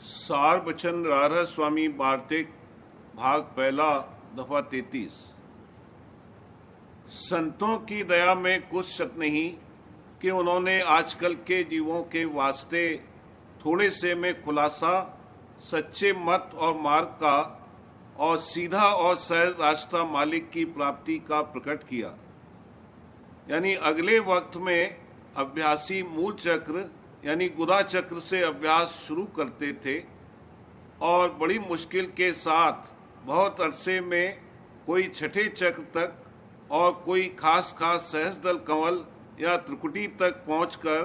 सार बचन राधा स्वामी वार्तिक भाग पहला दफा 33। संतों की दया में कुछ शक नहीं कि उन्होंने आजकल के जीवों के वास्ते थोड़े से में खुलासा सच्चे मत और मार्ग का और सीधा और सहज रास्ता मालिक की प्राप्ति का प्रकट किया। यानी अगले वक्त में अभ्यासी मूल चक्र यानी गुदा चक्र से अभ्यास शुरू करते थे और बड़ी मुश्किल के साथ बहुत अरसे में कोई छठे चक्र तक और कोई खास सहज दल कंवल या त्रिकुटी तक पहुंचकर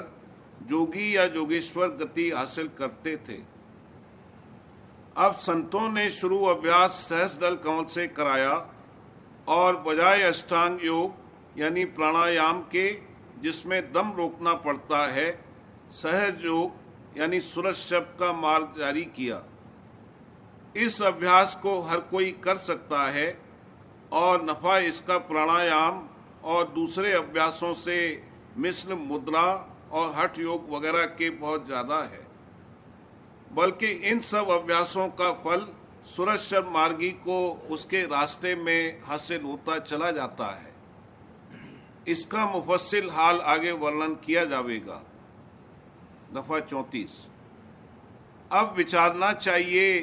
जोगी या जोगेश्वर गति हासिल करते थे। अब संतों ने शुरू अभ्यास सहज दल कंवल से कराया और बजाय अष्टांग योग यानी प्राणायाम के जिसमें दम रोकना पड़ता है, सहज योग यानी सूरज शब्द का मार्ग जारी किया। इस अभ्यास को हर कोई कर सकता है और नफा इसका प्राणायाम और दूसरे अभ्यासों से मिसल मुद्रा और हठ योग वगैरह के बहुत ज़्यादा है। बल्कि इन सब अभ्यासों का फल सूरज शब्द मार्गी को उसके रास्ते में हासिल होता चला जाता है। इसका मुफस्सिल हाल आगे वर्णन किया जाएगा। दफा 34। अब विचारना चाहिए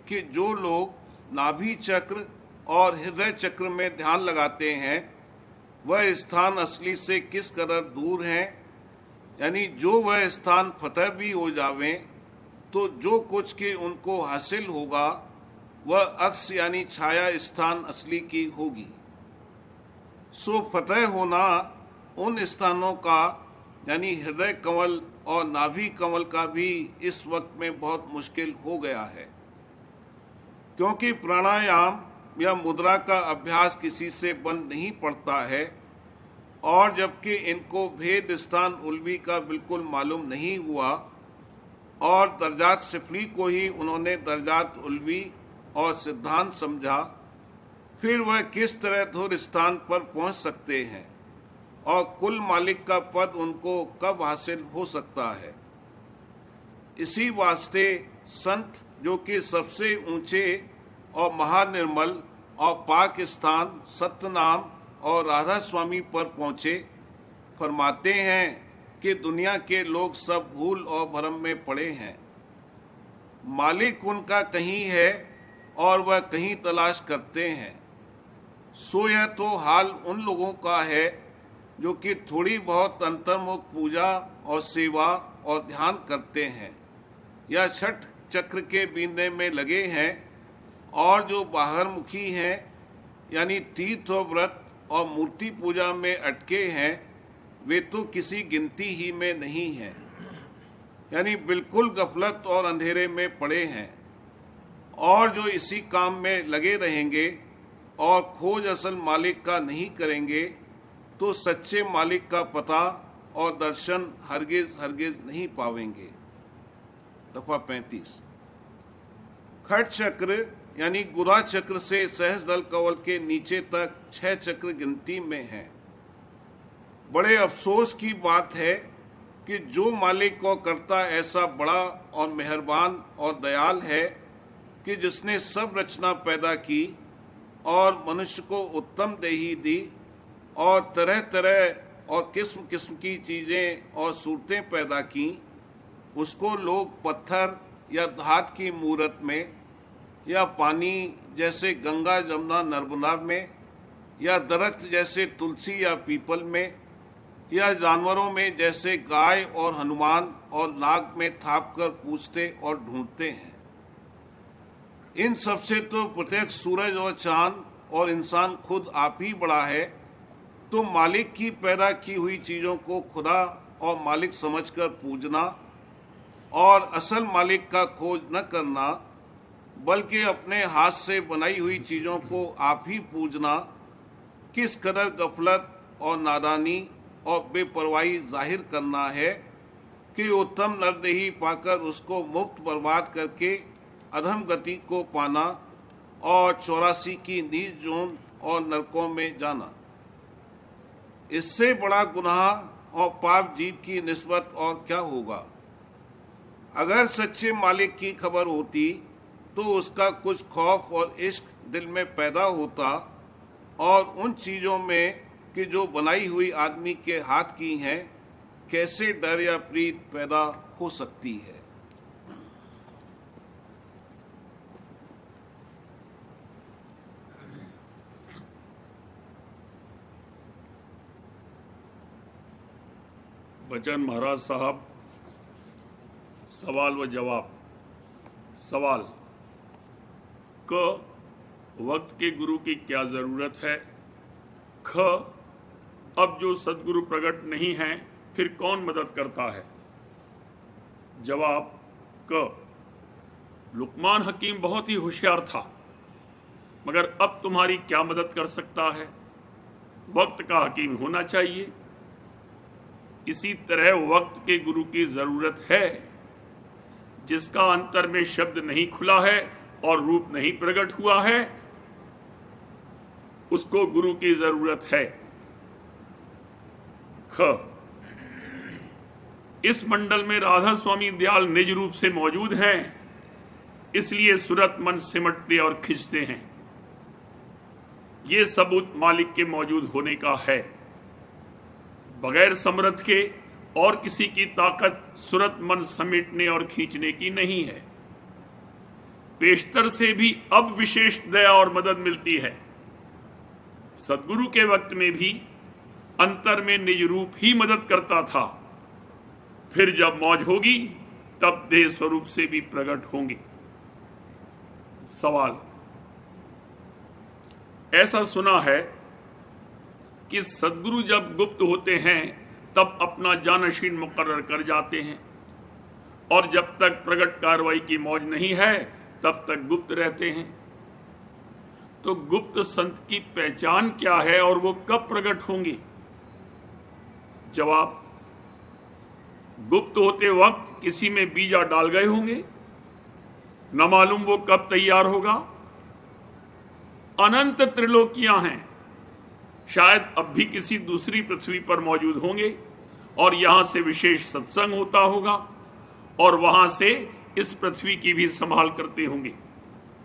कि जो लोग नाभि चक्र और हृदय चक्र में ध्यान लगाते हैं वह स्थान असली से किस कदर दूर हैं। यानी जो वह स्थान फतह भी हो जावे तो जो कुछ के उनको हासिल होगा वह अक्स यानी छाया स्थान असली की होगी। सो फतह होना उन स्थानों का यानी हृदय कंवल और नाभि कंवल का भी इस वक्त में बहुत मुश्किल हो गया है, क्योंकि प्राणायाम या मुद्रा का अभ्यास किसी से बंद नहीं पड़ता है और जबकि इनको भेद स्थान उल्वी का बिल्कुल मालूम नहीं हुआ और दर्जात सिफली को ही उन्होंने दर्जात उल्वी और सिद्धांत समझा, फिर वह किस तरह धुर स्थान पर पहुंच सकते हैं और कुल मालिक का पद उनको कब हासिल हो सकता है। इसी वास्ते संत जो कि सबसे ऊंचे और महानिर्मल और पाक स्थान सत्यनाम और राधा स्वामी पर पहुँचे, फरमाते हैं कि दुनिया के लोग सब भूल और भ्रम में पड़े हैं। मालिक उनका कहीं है और वह कहीं तलाश करते हैं। सो यह तो हाल उन लोगों का है जो कि थोड़ी बहुत अंतर्मुख पूजा और सेवा और ध्यान करते हैं या छठ चक्र के बीनने में लगे हैं, और जो बाहरमुखी हैं यानी तीर्थ और व्रत और मूर्ति पूजा में अटके हैं वे तो किसी गिनती ही में नहीं हैं। यानी बिल्कुल गफलत और अंधेरे में पड़े हैं और जो इसी काम में लगे रहेंगे और खोज असल मालिक का नहीं करेंगे तो सच्चे मालिक का पता और दर्शन हरगिज नहीं पावेंगे। दफा 35। खट चक्र यानी गुदा चक्र से सहज दल कंवल के नीचे तक 6 चक्र गिनती में हैं। बड़े अफसोस की बात है कि जो मालिक को करता ऐसा बड़ा और मेहरबान और दयाल है कि जिसने सब रचना पैदा की और मनुष्य को उत्तम देही दी और तरह तरह और किस्म किस्म की चीज़ें और सूरतें पैदा की, उसको लोग पत्थर या धात की मूरत में या पानी जैसे गंगा जमुना नर्मदा में या दरख्त जैसे तुलसी या पीपल में या जानवरों में जैसे गाय और हनुमान और नाग में थाप कर पूछते और ढूंढते हैं। इन सबसे तो प्रत्यक्ष सूरज और चांद और इंसान खुद आप ही बड़ा है, तो मालिक की पैदा की हुई चीज़ों को खुदा और मालिक समझकर पूजना और असल मालिक का खोज न करना बल्कि अपने हाथ से बनाई हुई चीज़ों को आप ही पूजना किस कदर गफलत और नादानी और बेपरवाही जाहिर करना है कि उत्तम नरदेही पाकर उसको मुफ्त बर्बाद करके अधम गति को पाना और 84 की नीच जोन और नरकों में जाना। इससे बड़ा गुनाह और पाप जीव की निस्बत और क्या होगा। अगर सच्चे मालिक की खबर होती तो उसका कुछ खौफ और इश्क दिल में पैदा होता, और उन चीज़ों में कि जो बनाई हुई आदमी के हाथ की हैं कैसे डर या प्रीत पैदा हो सकती है। बचन महाराज साहब, सवाल व जवाब। सवाल क, वक्त के गुरु की क्या जरूरत है। ख, अब जो सदगुरु प्रकट नहीं है फिर कौन मदद करता है। जवाब क, लुकमान हकीम बहुत ही होशियार था, मगर अब तुम्हारी क्या मदद कर सकता है। वक्त का हकीम होना चाहिए। इसी तरह वक्त के गुरु की जरूरत है, जिसका अंतर में शब्द नहीं खुला है और रूप नहीं प्रकट हुआ है, उसको गुरु की जरूरत है। ख, इस मंडल में राधा स्वामी दयाल निज रूप से मौजूद हैं, इसलिए सुरत मन सिमटते और खिंचते हैं। यह सबूत मालिक के मौजूद होने का है। बगैर समर्थ के और किसी की ताकत सुरत मन समेटने और खींचने की नहीं है। पेशतर से भी अब विशेष दया और मदद मिलती है। सदगुरु के वक्त में भी अंतर में निज रूप ही मदद करता था, फिर जब मौज होगी तब देह स्वरूप से भी प्रकट होंगे। सवाल, ऐसा सुना है कि सदगुरु जब गुप्त होते हैं तब अपना जानशीन मुकर्रर कर जाते हैं, और जब तक प्रकट कार्रवाई की मौज नहीं है तब तक गुप्त रहते हैं। तो गुप्त संत की पहचान क्या है और वो कब प्रकट होंगे। जवाब, गुप्त होते वक्त किसी में बीजा डाल गए होंगे, न मालूम वो कब तैयार होगा। अनंत त्रिलोकियां हैं, शायद अब भी किसी दूसरी पृथ्वी पर मौजूद होंगे और यहां से विशेष सत्संग होता होगा और वहां से इस पृथ्वी की भी संभाल करते होंगे,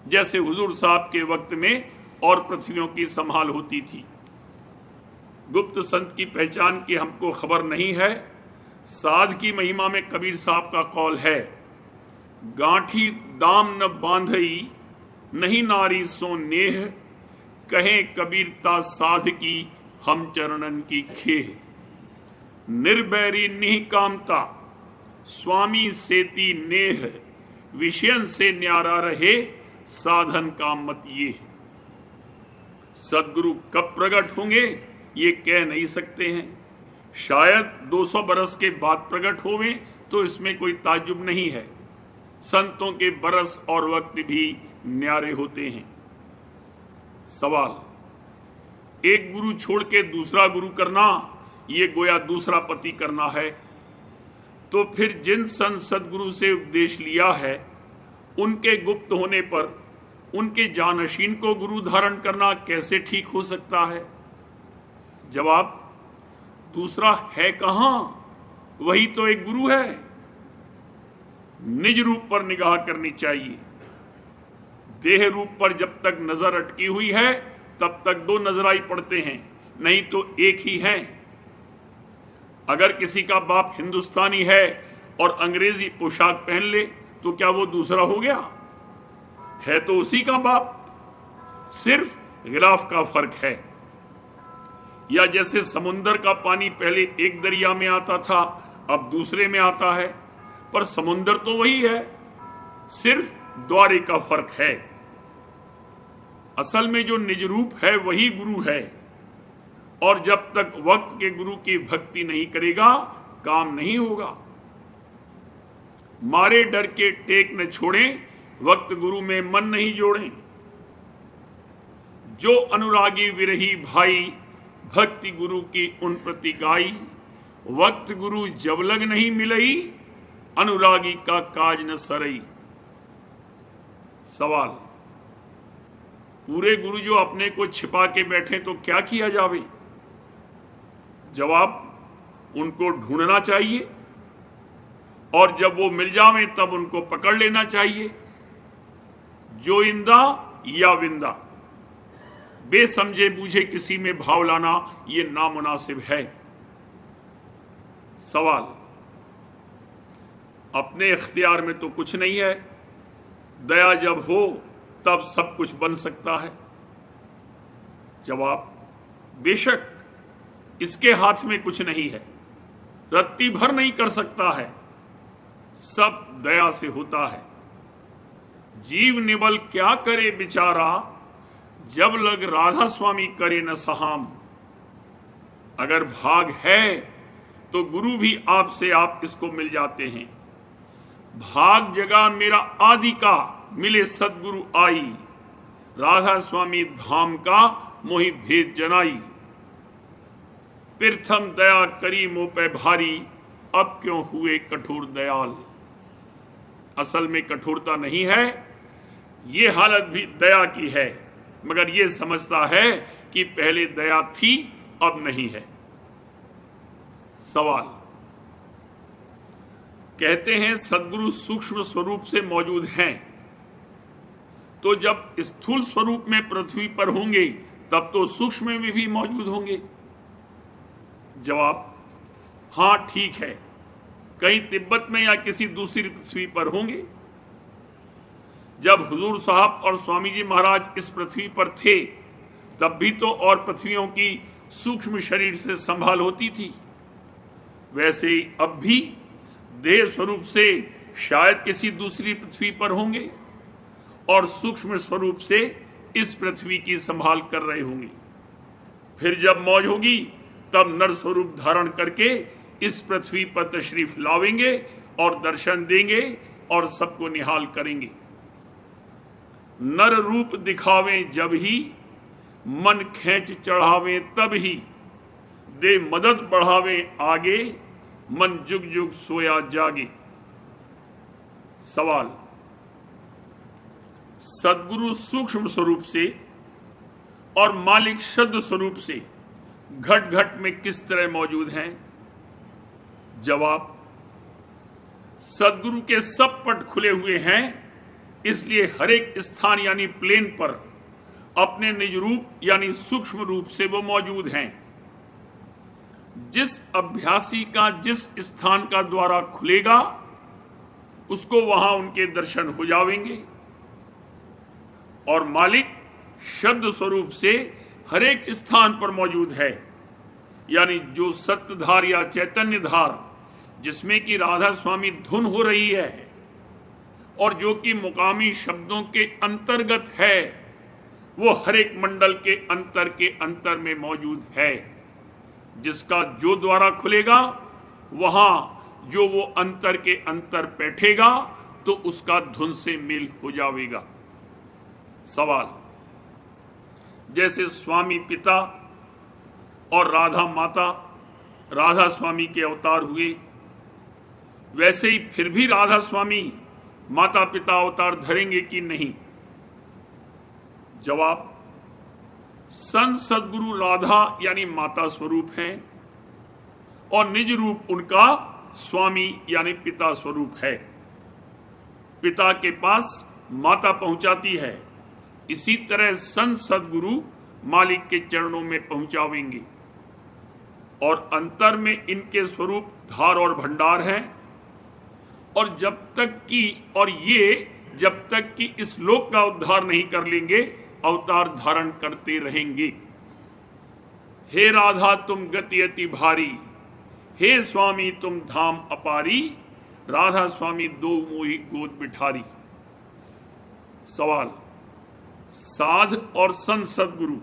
जैसे हुजूर साहब के वक्त में और पृथ्वियों की संभाल होती थी। गुप्त संत की पहचान की हमको खबर नहीं है। साध की महिमा में कबीर साहब का कौल है, गांठी दाम न बांधई नहीं नारी सो नेह, कहें कबीरता साध की हम चरणन की खेह। निर्बैरी निह कामता स्वामी सेती नेह, विषयन से न्यारा रहे साधन का मत ये। सदगुरु कब प्रकट होंगे ये कह नहीं सकते हैं। शायद 200 बरस के बाद प्रकट होवे तो इसमें कोई ताज्जुब नहीं है। संतों के बरस और वक्त भी न्यारे होते हैं। सवाल, एक गुरु छोड़ के दूसरा गुरु करना ये गोया दूसरा पति करना है। तो फिर जिन संत सदगुरु से उपदेश लिया है उनके गुप्त होने पर उनके जानशीन को गुरु धारण करना कैसे ठीक हो सकता है। जवाब, दूसरा है कहां, वही तो एक गुरु है। निज रूप पर निगाह करनी चाहिए। देह रूप पर जब तक नजर अटकी हुई है तब तक दो नजराई पड़ते हैं, नहीं तो एक ही है। अगर किसी का बाप हिंदुस्तानी है और अंग्रेजी पोशाक पहन ले तो क्या वो दूसरा हो गया? है तो उसी का बाप, सिर्फ गिलाफ का फर्क है। या जैसे समुंदर का पानी पहले एक दरिया में आता था अब दूसरे में आता है, पर समुंदर तो वही है, सिर्फ द्वारे का फर्क है। असल में जो निज रूप है वही गुरु है, और जब तक वक्त के गुरु की भक्ति नहीं करेगा काम नहीं होगा। मारे डर के टेक न छोड़ें, वक्त गुरु में मन नहीं जोड़ें। जो अनुरागी विरही भाई, भक्ति गुरु की उन प्रति गाई। वक्त गुरु जब लग नहीं मिलई, अनुरागी का काज न सरई। सवाल, पूरे गुरु जो अपने को छिपा के बैठे तो क्या किया जावे? जवाब, उनको ढूंढना चाहिए। और जब वो मिल जावे तब उनको पकड़ लेना चाहिए। जो इंदा या विंदा, बेसमझे बूझे किसी में भाव लाना ये नामुनासिब है। सवाल, अपने इख्तियार में तो कुछ नहीं है, दया जब हो तब सब कुछ बन सकता है। जवाब, बेशक इसके हाथ में कुछ नहीं है, रत्ती भर नहीं कर सकता है, सब दया से होता है। जीव निबल क्या करे बेचारा, जब लग राधा स्वामी करे न सहाम। अगर भाग है तो गुरु भी आपसे आप इसको मिल जाते हैं। भाग जगा मेरा आदि का, मिले सदगुरु आई, राधा स्वामी धाम का मोहि भेद जनाई। प्रथम दया करी मोह पे भारी, अब क्यों हुए कठोर दयाल। असल में कठोरता नहीं है, ये हालत भी दया की है, मगर ये समझता है कि पहले दया थी अब नहीं है। सवाल, कहते हैं सद्गुरु सूक्ष्म स्वरूप से मौजूद हैं, तो जब स्थूल स्वरूप में पृथ्वी पर होंगे तब तो सूक्ष्म में भी मौजूद होंगे। जवाब, हां ठीक है, कहीं तिब्बत में या किसी दूसरी पृथ्वी पर होंगे। जब हुजूर साहब और स्वामी जी महाराज इस पृथ्वी पर थे तब भी तो और पृथ्वियों की सूक्ष्म शरीर से संभाल होती थी। वैसे ही अब भी देह स्वरूप से शायद किसी दूसरी पृथ्वी पर होंगे और सूक्ष्म स्वरूप से इस पृथ्वी की संभाल कर रहे होंगे। फिर जब मौज होगी तब नर स्वरूप धारण करके इस पृथ्वी पर तशरीफ लावेंगे और दर्शन देंगे और सबको निहाल करेंगे। नर रूप दिखावे जब ही, मन खेच चढ़ावे तब ही, दे मदद बढ़ावे आगे, मन जुग जुग सोया जागे। सवाल, सद्गुरु सूक्ष्म स्वरूप से और मालिक शुद्ध स्वरूप से घट घट में किस तरह मौजूद हैं? जवाब, सद्गुरु के सब पट खुले हुए हैं, इसलिए हर एक स्थान यानी प्लेन पर अपने निज रूप यानी सूक्ष्म रूप से वो मौजूद हैं। जिस अभ्यासी का जिस स्थान का द्वारा खुलेगा उसको वहां उनके दर्शन हो जाएंगे। और मालिक शब्द स्वरूप से हर एक स्थान पर मौजूद है, यानी जो सत्यधार या चैतन्य धार जिसमें कि राधा स्वामी धुन हो रही है और जो कि मुकामी शब्दों के अंतर्गत है, वो हर एक मंडल के अंतर में मौजूद है। जिसका जो द्वारा खुलेगा वहां जो वो अंतर के अंतर बैठेगा तो उसका धुन से मेल हो जाएगा। सवाल, जैसे स्वामी पिता और राधा माता राधा स्वामी के अवतार हुए, वैसे ही फिर भी राधा स्वामी माता पिता अवतार धरेंगे कि नहीं? जवाब, संत सद्गुरु राधा यानी माता स्वरूप हैं और निज रूप उनका स्वामी यानी पिता स्वरूप है। पिता के पास माता पहुंचाती है, इसी तरह संत सद्गुरु मालिक के चरणों में पहुंचावेंगे। और अंतर में इनके स्वरूप धार और भंडार हैं, और जब तक कि इस लोक का उद्धार नहीं कर लेंगे अवतार धारण करते रहेंगे। हे राधा तुम गति अति भारी, हे स्वामी तुम धाम अपारी, राधा स्वामी दो मोही गोद बिठारी। सवाल, साध और संत सद्गुरु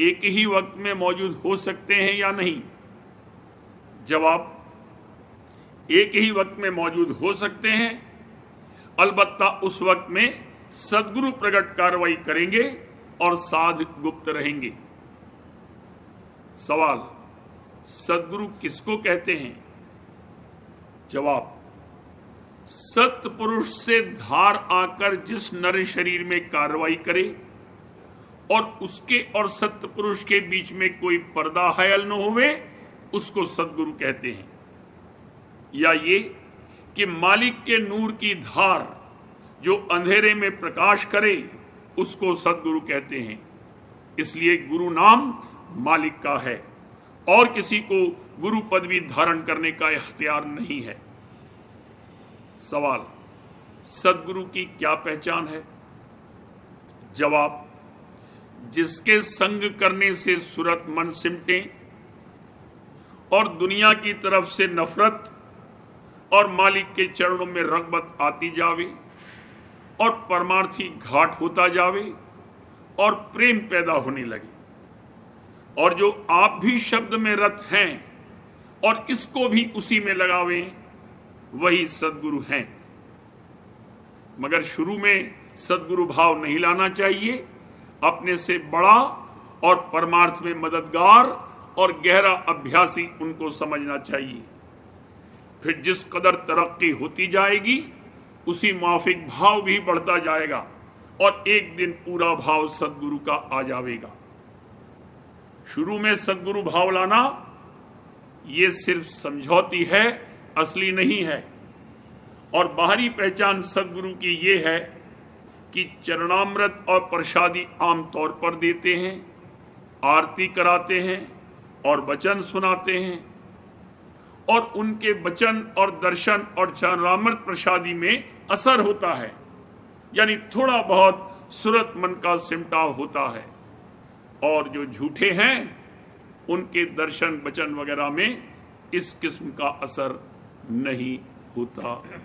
एक ही वक्त में मौजूद हो सकते हैं या नहीं? जवाब, एक ही वक्त में मौजूद हो सकते हैं, अलबत्ता उस वक्त में सद्गुरु प्रकट कार्रवाई करेंगे और साध गुप्त रहेंगे। सवाल, सद्गुरु किसको कहते हैं? जवाब, सत्पुरुष से धार आकर जिस नर शरीर में कार्रवाई करे और उसके और सत्पुरुष के बीच में कोई पर्दा हायल न होवे, उसको सद्गुरु कहते हैं। या ये कि मालिक के नूर की धार जो अंधेरे में प्रकाश करे उसको सदगुरु कहते हैं। इसलिए गुरु नाम मालिक का है और किसी को गुरु पदवी धारण करने का इख्तियार नहीं है। सवाल, सदगुरु की क्या पहचान है? जवाब, जिसके संग करने से सूरत मन सिमटे और दुनिया की तरफ से नफरत और मालिक के चरणों में रग़बत आती जावे और परमार्थी घाट होता जावे और प्रेम पैदा होने लगे, और जो आप भी शब्द में रत हैं और इसको भी उसी में लगावें, वही सदगुरु हैं। मगर शुरू में सदगुरु भाव नहीं लाना चाहिए। अपने से बड़ा और परमार्थ में मददगार और गहरा अभ्यासी उनको समझना चाहिए। फिर जिस कदर तरक्की होती जाएगी उसी माफिक भाव भी बढ़ता जाएगा और एक दिन पूरा भाव सदगुरु का आ जाएगा। शुरू में सदगुरु भाव लाना ये सिर्फ समझौती है, असली नहीं है। और बाहरी पहचान सदगुरु की ये है कि चरणामृत और प्रसादी आमतौर पर देते हैं, आरती कराते हैं और वचन सुनाते हैं, और उनके वचन और दर्शन और चरणामृत प्रसादी में असर होता है, यानी थोड़ा बहुत सूरत मन का सिमटाव होता है। और जो झूठे हैं उनके दर्शन वचन वगैरह में इस किस्म का असर नहीं होता है।